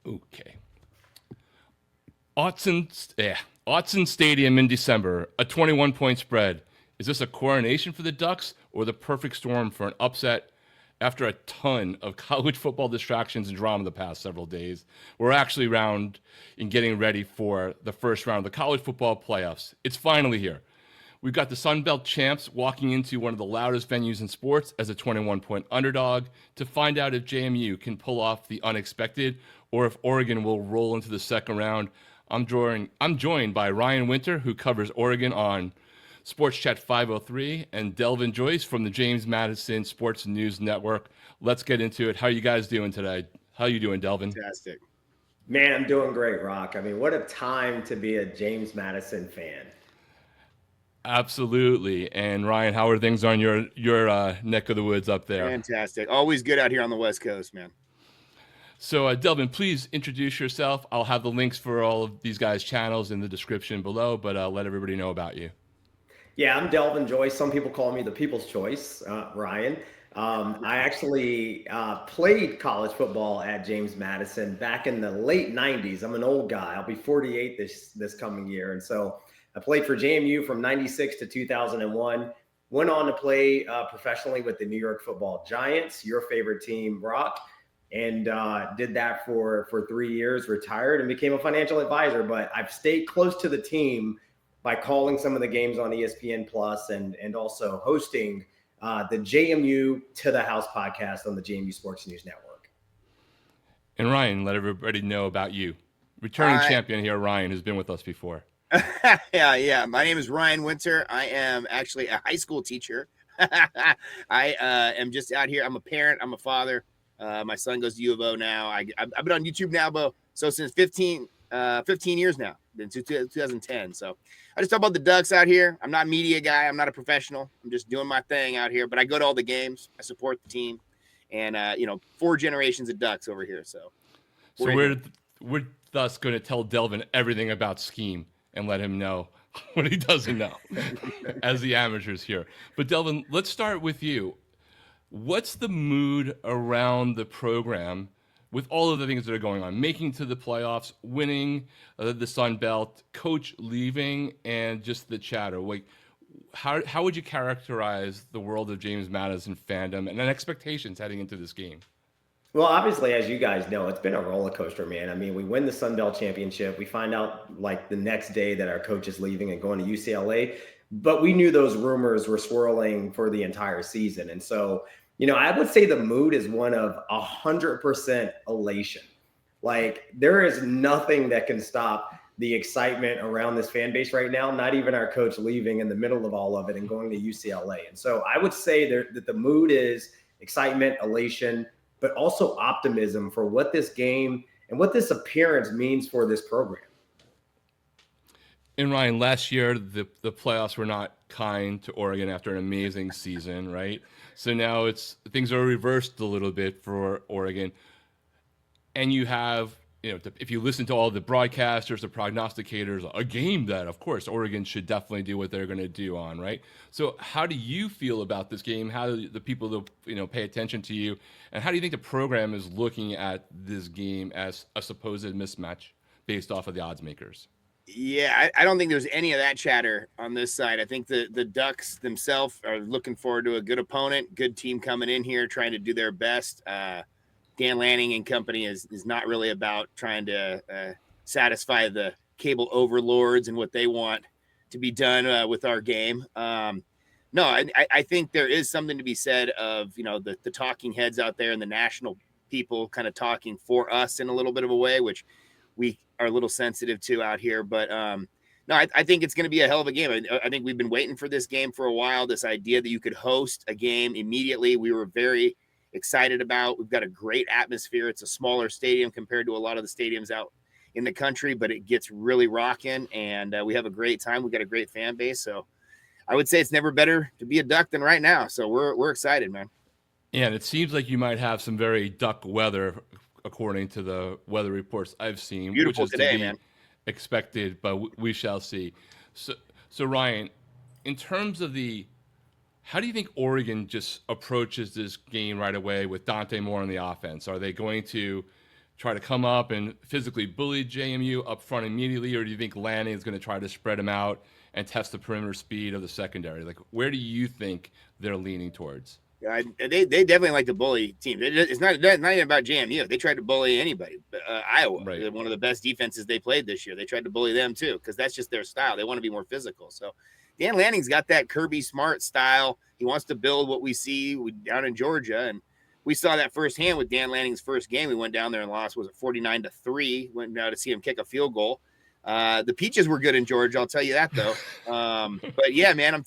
Okay. Autzen Stadium in December, a 21-point spread. Is this a coronation for the Ducks or the perfect storm for an upset after a ton of college football distractions and drama the past several days? We're actually round in getting ready for the first round of the college football playoffs. It's finally here. We've got the Sun Belt champs walking into one of the loudest venues in sports as a 21-point underdog to find out if JMU can pull off the unexpected or if Oregon will roll into the second round. I'm joined by Rian Winter, who covers Oregon on Sports Chat 503, and Delvin Joyce from the James Madison Sports News Network. Let's get into it. How are you guys doing today? How you doing, Delvin? Fantastic. Man, I'm doing great, Rock. I mean, what a time to be a James Madison fan. Absolutely. And Ryan, how are things on your neck of the woods up there? Fantastic. Always good out here on the West Coast, man. So, Delvin, please introduce yourself. I'll have the links for all of these guys' channels in the description below, but let everybody know about you. Yeah, I'm Delvin Joyce. Some people call me the People's Choice, Ryan. I actually played college football at James Madison back in the late 90s. I'm an old guy. I'll be 48 this coming year. And so I played for JMU from 96 to 2001. Went on to play professionally with the New York Football Giants, your favorite team, Brock, and did that for 3 years, retired, and became a financial advisor. But I've stayed close to the team by calling some of the games on ESPN Plus and also hosting the JMU To The House podcast on the JMU Sports News Network. And Ryan, let everybody know about you. Returning champion here, Ryan, who's been with us before. Yeah. My name is Rian Winter. I am actually a high school teacher. I am just out here. I'm a parent. I'm a father. My son goes to U of O now. I've been on YouTube now, so since 15 years now, since 2010. So I just talk about the Ducks out here. I'm not a media guy. I'm not a professional. I'm just doing my thing out here. But I go to all the games. I support the team, and 4 generations of Ducks over here. So we're thus going to tell Delvin everything about scheme and let him know what he doesn't know as the amateurs here. But Delvin, let's start with you. What's the mood around the program with all of the things that are going on? Making to the playoffs, winning the Sun Belt, coach leaving, and just the chatter. Like, how would you characterize the world of James Madison fandom and then expectations heading into this game? Well, obviously, as you guys know, it's been a roller coaster, man. I mean, we win the Sun Belt Championship. We find out like the next day that our coach is leaving and going to UCLA. But we knew those rumors were swirling for the entire season. And so, I would say the mood is one of 100% elation. Like, there is nothing that can stop the excitement around this fan base right now, not even our coach leaving in the middle of all of it and going to UCLA. And so I would say that the mood is excitement, elation, but also optimism for what this game and what this appearance means for this program. And Ryan, last year, the playoffs were not kind to Oregon after an amazing season, right? So now things are reversed a little bit for Oregon. And you have, if you listen to all the broadcasters, the prognosticators, a game that, of course, Oregon should definitely do what they're going to do on, right? So how do you feel about this game? How do the people that, pay attention to you? And how do you think the program is looking at this game as a supposed mismatch based off of the odds makers? Yeah, I don't think there's any of that chatter on this side. I think the Ducks themselves are looking forward to a good opponent, good team coming in here, trying to do their best. Dan Lanning and company is not really about trying to satisfy the cable overlords and what they want to be done with our game. No, I think there is something to be said of, the talking heads out there and the national people kind of talking for us in a little bit of a way, which we are a little sensitive to out here. But no, I think it's going to be a hell of a game. I think we've been waiting for this game for a while, this idea that you could host a game immediately. We were very excited about. We've got a great atmosphere. It's a smaller stadium compared to a lot of the stadiums out in the country, but it gets really rocking, and we have a great time. We've got a great fan base. So I would say it's never better to be a Duck than right now. So we're excited, man. Yeah, and it seems like you might have some very Duck weather, according to the weather reports I've seen. Beautiful which is today, to be man. expected, but we shall see. So Ryan, in terms of how do you think Oregon just approaches this game right away with Dante Moore on the offense? Are they going to try to come up and physically bully JMU up front immediately, or do you think Lanning is going to try to spread them out and test the perimeter speed of the secondary? Like, where do you think they're leaning towards? They definitely like to bully teams. It's not even about JMU. They tried to bully anybody. Iowa, Right. one of the best defenses they played this year. They tried to bully them too because that's just their style. They want to be more physical. So Dan Lanning's got that Kirby Smart style. He wants to build what we see down in Georgia, and we saw that firsthand with Dan Lanning's first game. We went down there and lost. Was it 49-3? Went down to see him kick a field goal. The Peaches were good in Georgia. I'll tell you that though. But yeah, man,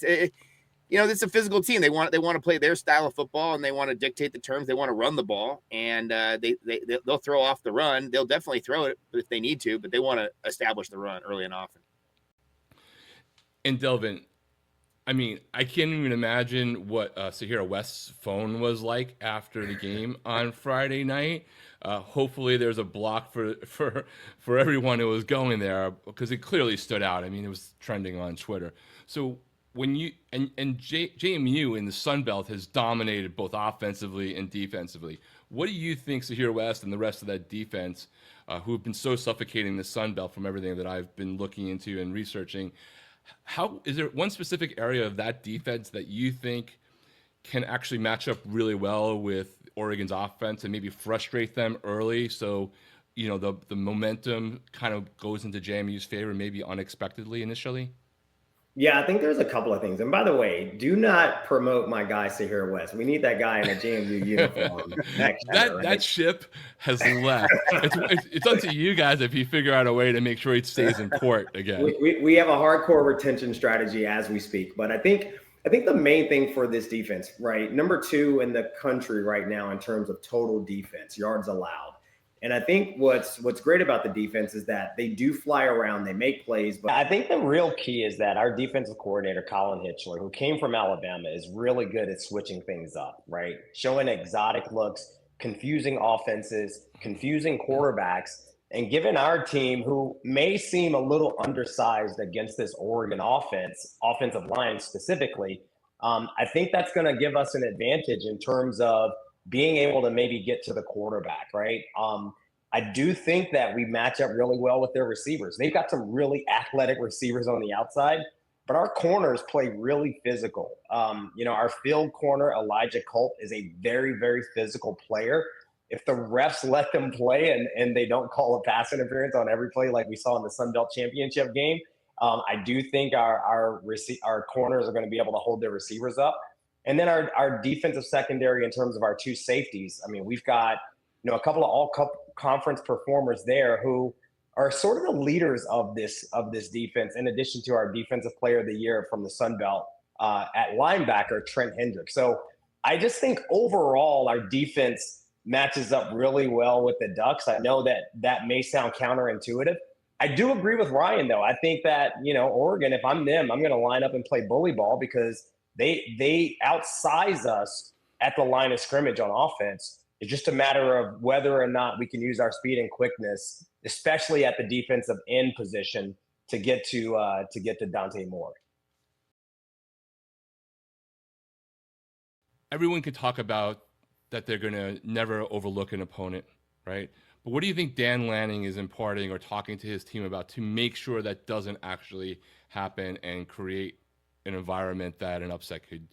it's a physical team. They want to play their style of football, and they want to dictate the terms. They want to run the ball, and they'll throw off the run. They'll definitely throw it if they need to, but they want to establish the run early and often. And Delvin, I mean, I can't even imagine what Sahira West's phone was like after the game on Friday night. Hopefully, there's a block for everyone who was going there because it clearly stood out. I mean, it was trending on Twitter. So when you and JMU in the Sun Belt has dominated both offensively and defensively. What do you think Sahira West and the rest of that defense, who have been so suffocating the Sun Belt from everything that I've been looking into and researching? How is there one specific area of that defense that you think can actually match up really well with Oregon's offense and maybe frustrate them early, so the momentum kind of goes into JMU's favor maybe unexpectedly initially? Yeah, I think there's a couple of things. And by the way, do not promote my guy Sahir West. We need that guy in a JMU uniform next year, right? That ship has left. It's up to you guys if you figure out a way to make sure he stays in port again. We have a hardcore retention strategy as we speak. But I think the main thing for this defense, right? Number 2 in the country right now in terms of total defense, yards allowed. And I think what's great about the defense is that they do fly around, they make plays. But I think the real key is that our defensive coordinator, Colin Hitchler, who came from Alabama, is really good at switching things up, right? Showing exotic looks, confusing offenses, confusing quarterbacks, and giving our team, who may seem a little undersized against this Oregon offensive line specifically, I think that's going to give us an advantage in terms of being able to maybe get to the quarterback, right? I do think that we match up really well with their receivers. They've got some really athletic receivers on the outside, but our corners play really physical. Our field corner, Elijah Culp, is a very, very physical player. If the refs let them play and they don't call a pass interference on every play like we saw in the Sun Belt Championship game, I do think our corners are going to be able to hold their receivers up. And then our defensive secondary in terms of our 2 safeties. I mean, we've got a couple of all-conference performers there who are sort of the leaders of this defense, in addition to our defensive player of the year from the Sun Belt at linebacker, Trent Hendrick. So I just think overall our defense matches up really well with the Ducks. I know that may sound counterintuitive. I do agree with Ryan, though. I think that, Oregon, if I'm them, I'm going to line up and play bully ball because they outsize us at the line of scrimmage on offense. It's just a matter of whether or not we can use our speed and quickness, especially at the defensive end position, to get to Dante Moore. Everyone can talk about that they're going to never overlook an opponent, right? But what do you think Dan Lanning is imparting or talking to his team about to make sure that doesn't actually happen and create an environment that an upset could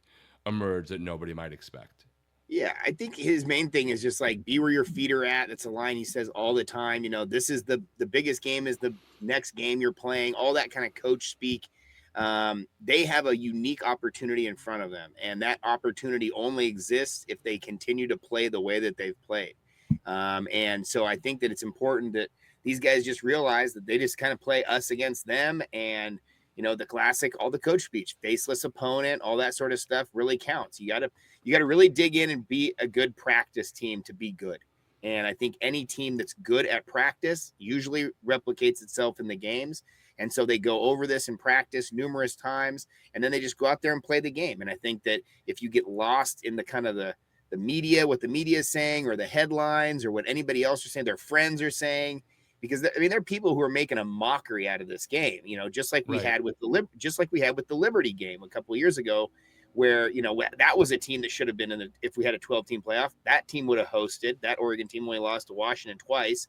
emerge that nobody might expect? Yeah, I think his main thing is just like be where your feet are at. That's a line he says all the time. This is the biggest game is the next game you're playing, all that kind of coach speak. They have a unique opportunity in front of them, and that opportunity only exists if they continue to play the way that they've played. And so I think that it's important that these guys just realize that they just kind of play us against them, and the classic, all the coach speech, faceless opponent, all that sort of stuff really counts. You got to really dig in and be a good practice team to be good. And I think any team that's good at practice usually replicates itself in the games. And so they go over this in practice numerous times, and then they just go out there and play the game. And I think that if you get lost in the kind of the media, what the media is saying, or the headlines, or what anybody else is saying, their friends are saying, because there are people who are making a mockery out of this game, just like we had with the Liberty game a couple of years ago, where, that was a team that should have been if we had a 12-team playoff, that team would have hosted. That Oregon team only lost to Washington twice,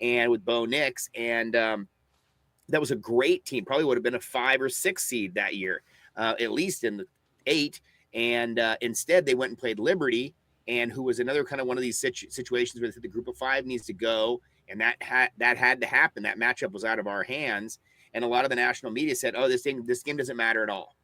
and with Bo Nix, and that was a great team. Probably would have been a 5 or 6 seed that year, at least in the 8. And instead, they went and played Liberty, and who was another kind of one of these situations where the group of 5 needs to go, and that had to happen. That matchup was out of our hands, and a lot of the national media said, "Oh, this game doesn't matter at all."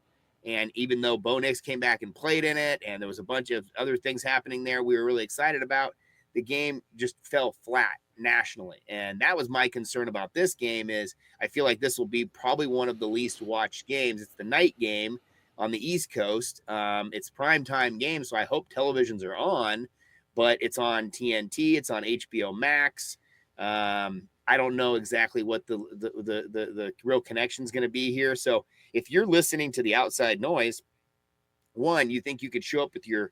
And even though Bo Nix came back and played in it, and there was a bunch of other things happening there we were really excited about, the game just fell flat nationally. And that was my concern about this game. Is I feel like this will be probably one of the least watched games. It's the night game on the East Coast. It's primetime game, so I hope televisions are on, but it's on TNT, it's on HBO Max. I don't know exactly what the real connection is going to be here. So if you're listening to the outside noise, one, you think you could show up with your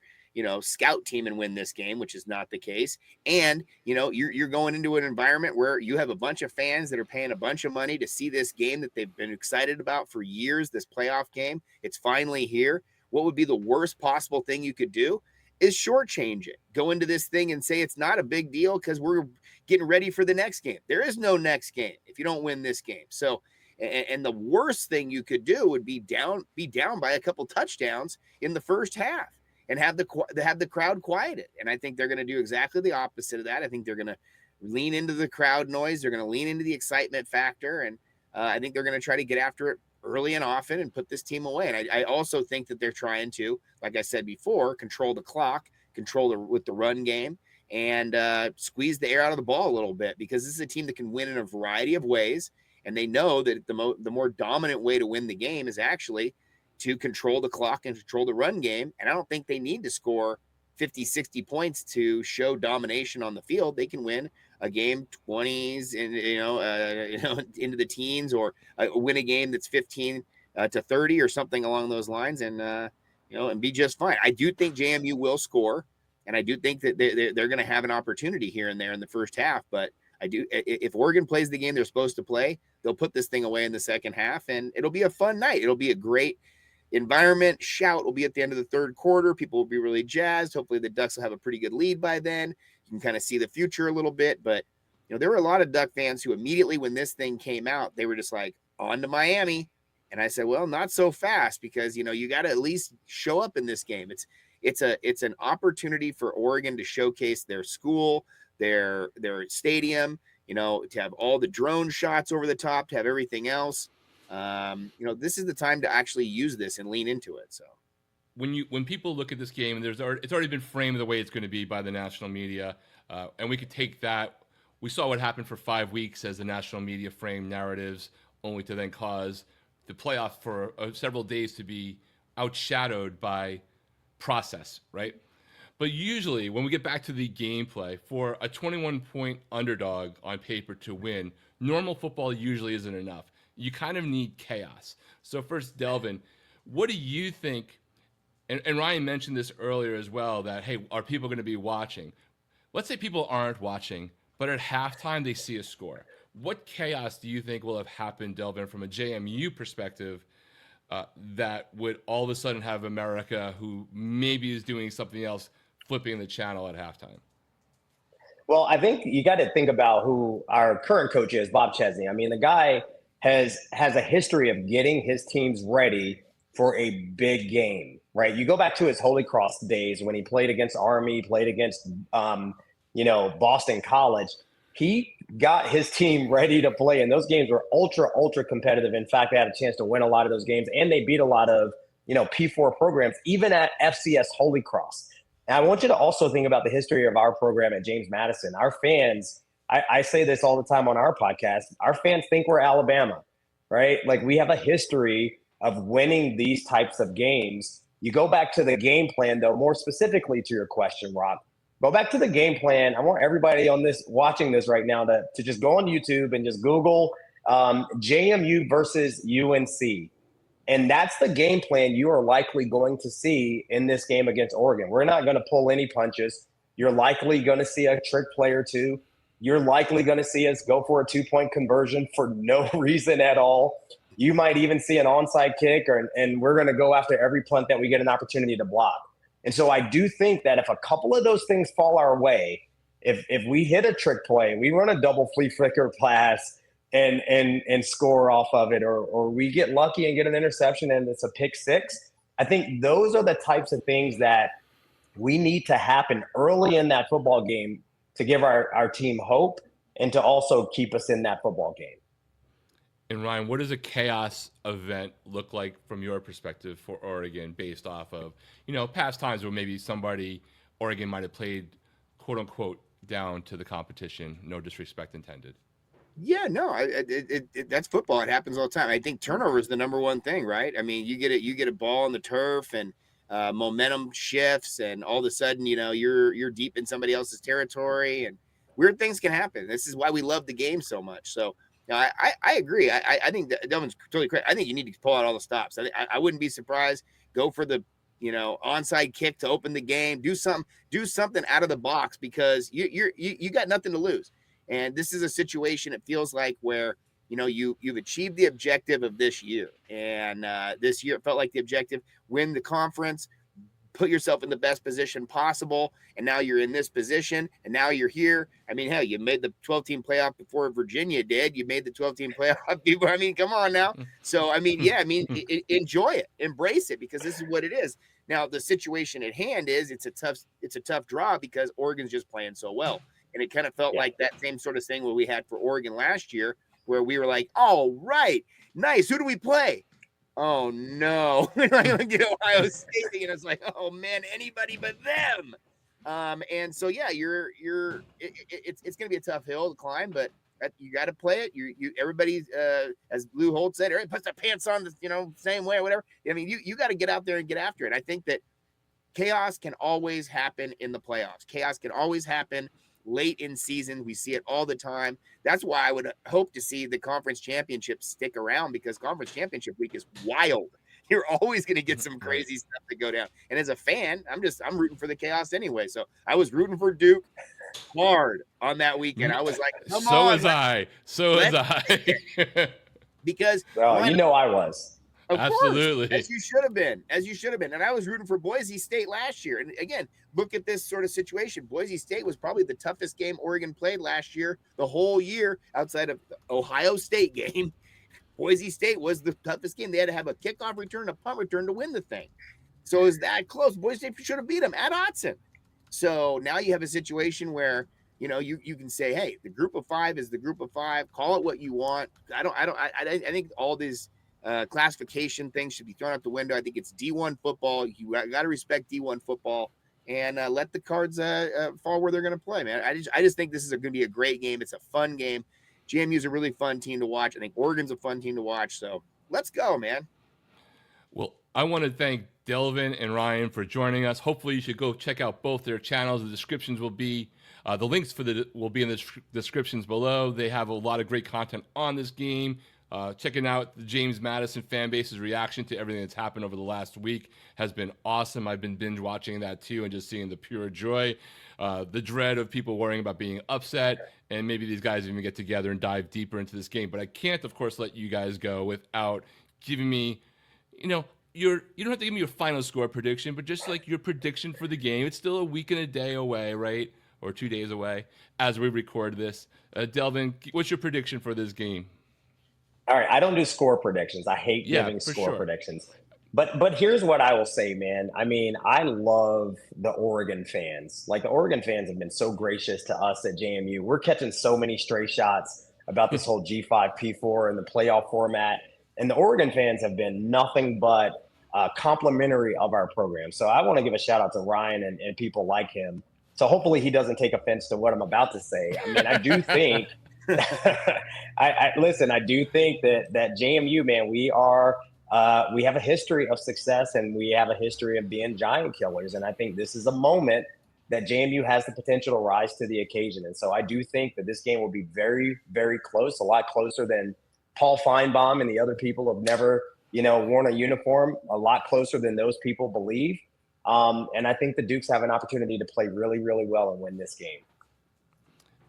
scout team and win this game, which is not the case. And, you're going into an environment where you have a bunch of fans that are paying a bunch of money to see this game that they've been excited about for years, this playoff game. It's finally here. What would be the worst possible thing you could do is shortchange it. Go into this thing and say it's not a big deal because we're getting ready for the next game. There is no next game if you don't win this game. So, and the worst thing you could do would be down by a couple touchdowns in the first half and have the crowd quieted. And I think they're going to do exactly the opposite of that. I think they're going to lean into the crowd noise. They're going to lean into the excitement factor. And I think they're going to try to get after it early and often and put this team away. And I also think that they're trying to, like I said before, control the clock, with the run game, and squeeze the air out of the ball a little bit, because this is a team that can win in a variety of ways. And they know that the more dominant way to win the game is actually to control the clock and control the run game. And I don't think they need to score 50, 60 points to show domination on the field. They can win a game 20s and, into the teens, or win a game that's 15 to 30 or something along those lines, and, and be just fine. I do think JMU will score, and I do think that they're going to have an opportunity here and there in the first half. But if Oregon plays the game they're supposed to play, they'll put this thing away in the second half, and it'll be a fun night. It'll be a great environment. Shout will be at the end of the third quarter. People will be really jazzed. Hopefully the Ducks will have a pretty good lead by then. You can kind of see the future a little bit. But, there were a lot of Duck fans who immediately when this thing came out, they were just like, on to Miami. And I said, well, not so fast, because, you got to at least show up in this game. It's an opportunity for Oregon to showcase their school, their stadium, to have all the drone shots over the top, to have everything else. This is the time to actually use this and lean into it. So when people look at this game, it's already been framed the way it's going to be by the national media, and we could take that. We saw what happened for 5 weeks as the national media framed narratives, only to then cause the playoff for several days to be outshadowed by process, right? But usually when we get back to the gameplay, for a 21-point underdog on paper to win, normal football usually isn't enough. You kind of need chaos. So first, Delvin, what do you think? And Ryan mentioned this earlier as well, that, hey, are people going to be watching? Let's say people aren't watching, but at halftime they see a score. What chaos do you think will have happened, Delvin, from a JMU perspective, that would all of a sudden have America, who maybe is doing something else, flipping the channel at halftime? Well, I think you got to think about who our current coach is, Bob Chesney. I mean, the guy has a history of getting his teams ready for a big game, right? You go back to his Holy Cross days when he played against Army, played against, Boston College. He got his team ready to play, and those games were ultra competitive. In fact, they had a chance to win a lot of those games, and they beat a lot of, P4 programs, even at FCS Holy Cross. And I want you to also think about the history of our program at James Madison. Our fans, I say this all the time on our podcast, our fans think we're Alabama, right? Like, we have a history of winning these types of games. You go back to the game plan, though, more specifically to your question, Rob. Go back to the game plan. I want everybody on this, watching this right now, to just go on YouTube and just Google JMU versus UNC. And that's the game plan you are likely going to see in this game against Oregon. We're not going to pull any punches. You're likely going to see a trick play or two. You're likely going to see us go for a 2-point conversion for no reason at all. You might even see an onside kick, and we're going to go after every punt that we get an opportunity to block. And so I do think that if a couple of those things fall our way, if we hit a trick play, we run a double flea flicker pass and score off of it, or we get lucky and get an interception and it's a pick six, I think those are the types of things that we need to happen early in that football game to give our team hope and to also keep us in that football game. And Ryan, what does a chaos event look like from your perspective for Oregon based off of, past times where maybe Oregon might have played, quote unquote, down to the competition, no disrespect intended? Yeah, no, that's football. It happens all the time. I think turnover is the number one thing, right? I mean, you get a ball on the turf and momentum shifts, and all of a sudden, you're deep in somebody else's territory, and weird things can happen. This is why we love the game so much. So I agree. I think that Delvin's totally correct. I think you need to pull out all the stops. I wouldn't be surprised. Go for the onside kick to open the game. Do something out of the box, because you got nothing to lose. And this is a situation, it feels like, where you've achieved the objective of this year. And this year it felt like the objective: win the conference, put yourself in the best position possible. And now you're in this position, and now you're here. I mean, hell, you made the 12-team playoff before Virginia did. You made the 12-team playoff before. I mean, come on now. So, enjoy it, embrace it, because this is what it is. Now, the situation at hand is it's a tough draw because Oregon's just playing so well. And it kind of felt like that same sort of thing what we had for Oregon last year, where we were like, "Oh, right, nice. Who do we play? Oh no, like get Ohio State," and it's like, "Oh man, anybody but them." And so it's going to be a tough hill to climb, but you got to play it. You everybody, as Lou Holt said, everybody puts their pants on the same way or whatever. I mean, you got to get out there and get after it. I think that chaos can always happen in the playoffs. Chaos can always happen late in season. We see it all the time. That's why I would hope to see the conference championship stick around, because conference championship week is wild. You're always going to get some crazy stuff to go down. And as a fan, I'm rooting for the chaos anyway. So I was rooting for Duke hard on that weekend. I was like, come so on. Was I. Because I was. Of Absolutely. course, as you should have been. And I was rooting for Boise State last year. And again, look at this sort of situation. Boise State was probably the toughest game Oregon played last year, the whole year, outside of the Ohio State game. Boise State was the toughest game. They had to have a kickoff return, a punt return to win the thing. So it was that close. Boise State should have beat them at Autzen. So now you have a situation where, you can say, hey, the group of five is the group of five. Call it what you want. I think all these classification things should be thrown out the window. I think it's D1 football. You got to respect D1 football and let the cards fall where they're going to play, man. I just think this is going to be a great game. It's a fun game. JMU is a really fun team to watch. I think Oregon's a fun team to watch. So let's go, man. Well, I want to thank Delvin and Ryan for joining us. Hopefully you should go check out both their channels. The descriptions will be the links will be in the descriptions below. They have a lot of great content on this game. Checking out the James Madison fan base's reaction to everything that's happened over the last week has been awesome. I've been binge watching that too, and just seeing the pure joy, the dread of people worrying about being upset, and maybe these guys even get together and dive deeper into this game. But I can't, of course, let you guys go without giving me, you don't have to give me your final score prediction, but just like your prediction for the game. It's still a week and a day away, right? Or 2 days away as we record this. Delvin, what's your prediction for this game? All right, I don't do score predictions. I hate giving score predictions. But here's what I will say, man. I mean, I love the Oregon fans. Like, the Oregon fans have been so gracious to us at JMU. We're catching so many stray shots about this whole G5, P4 and the playoff format. And the Oregon fans have been nothing but complimentary of our program. So I want to give a shout out to Ryan and people like him. So hopefully he doesn't take offense to what I'm about to say. I mean, I do think – I do think that JMU, man, we have a history of success, and we have a history of being giant killers. And I think this is a moment that JMU has the potential to rise to the occasion. And so I do think that this game will be very, very close, a lot closer than Paul Feinbaum and the other people have never, worn a uniform, a lot closer than those people believe. And I think the Dukes have an opportunity to play really, really well and win this game.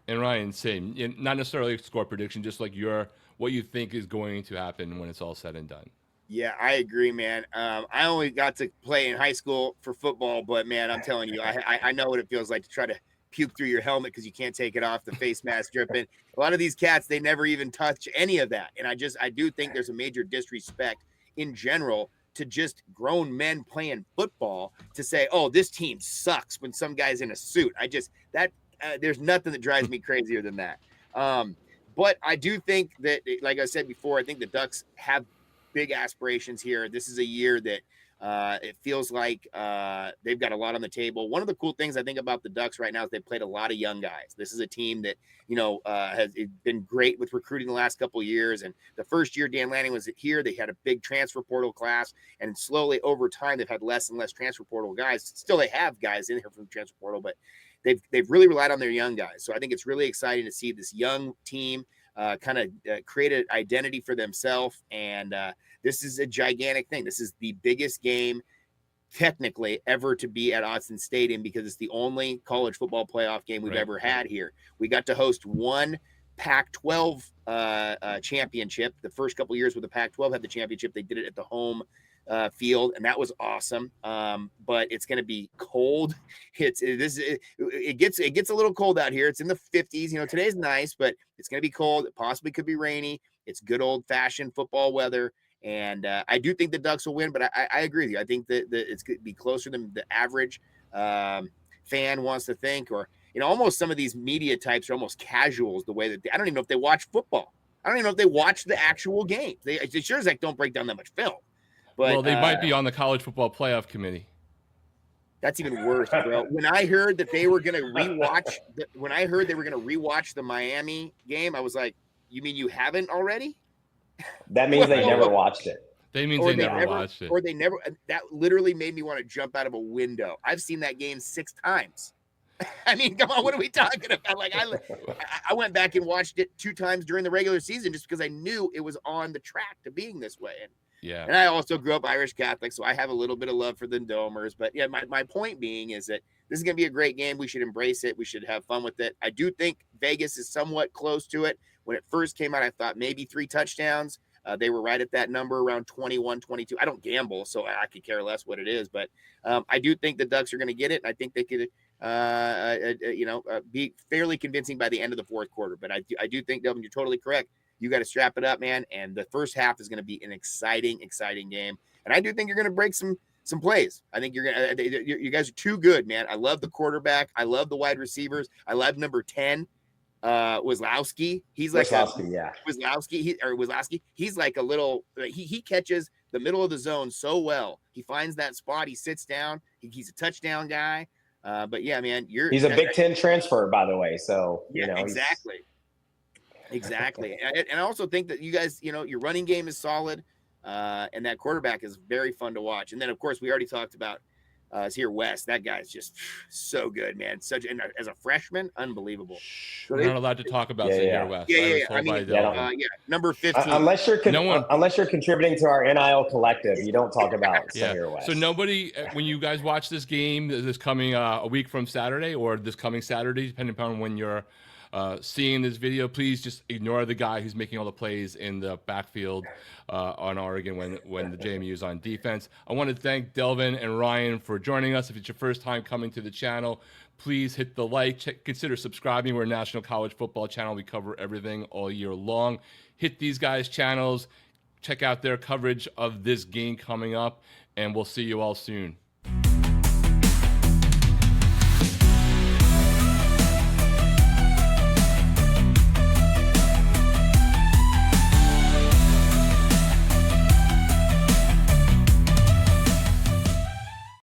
And Ryan, same. Not necessarily a score prediction, just like your what you think is going to happen when it's all said and done. Yeah, I agree, man. I only got to play in high school for football, but man, I'm telling you, I know what it feels like to try to puke through your helmet because you can't take it off, the face mask dripping. A lot of these cats, they never even touch any of that. And I do think there's a major disrespect in general to just grown men playing football to say, oh, this team sucks when some guy's in a suit. There's nothing that drives me crazier than that. But I do think that, like I said before, I think the Ducks have big aspirations here. This is a year that it feels like they've got a lot on the table. One of the cool things I think about the Ducks right now is they played a lot of young guys. This is a team that, has been great with recruiting the last couple of years. And the first year Dan Lanning was here, they had a big transfer portal class. And slowly over time, they've had less and less transfer portal guys. Still, they have guys in here from the transfer portal, but they've really relied on their young guys. So I think it's really exciting to see this young team create an identity for themselves. And this is a gigantic thing. This is the biggest game technically ever to be at Autzen Stadium because it's the only college football playoff game we've ever had here. We got to host one Pac-12 championship. The first couple of years with the Pac-12 had the championship, they did it at the home field, and that was awesome. But it's going to be cold. It gets a little cold out here. It's in the 50s. Today's nice, but it's going to be cold. It possibly could be rainy. It's good old fashioned football weather. And I do think the Ducks will win, but I agree with you. I think that it's going to be closer than the average fan wants to think, or, almost some of these media types are almost casuals the way that I don't even know if they watch football. I don't even know if they watch the actual game. They sure as heck don't break down that much film. But, well, they might be on the college football playoff committee. That's even worse, bro. When I heard that they were going to rewatch the Miami game, I was like, you mean you haven't already? That means they never watched it. They never watched it. Or they never. That literally made me want to jump out of a window. I've seen that game 6 times. I mean, come on, what are we talking about? Like, I went back and watched it 2 times during the regular season just because I knew it was on the track to being this way. And I also grew up Irish Catholic, so I have a little bit of love for the Domers. But yeah, my point being is that this is going to be a great game. We should embrace it. We should have fun with it. I do think Vegas is somewhat close to it. When it first came out, I thought maybe 3 touchdowns. They were right at that number, around 21, 22. I don't gamble, so I could care less what it is. But I do think the Ducks are going to get it. And I think they could, be fairly convincing by the end of the fourth quarter. But I do think, Delvin, you're totally correct. You got to strap it up, man. And the first half is going to be an exciting game. And I do think you're going to break some plays. I think you guys are too good, man. I love the quarterback. I love the wide receivers. I love number 10, Wazlowski. He's like Wazlowski. He's like a little. He catches the middle of the zone so well. He finds that spot. He sits down. He's a touchdown guy. But yeah, man, he's a Big Ten transfer, by the way. So exactly. And I also think that you guys, your running game is solid, and that quarterback is very fun to watch. And then, of course, we already talked about Zahir West. That guy's just so good, man. As a freshman, unbelievable. We're not allowed to talk about Zahir West. Number 15. Unless you're contributing to our NIL collective, you don't talk about Zahir West. So nobody, when you guys watch this game, this coming a week from Saturday or this coming Saturday, depending upon when you're seeing this video, please just ignore the guy who's making all the plays in the backfield on Oregon when the JMU is on defense. I want to thank Delvin and Ryan for joining us. If it's your first time coming to the channel, please hit the like. Consider subscribing. We're a national college football channel. We cover everything all year long. Hit these guys' channels. Check out their coverage of this game coming up, and we'll see you all soon.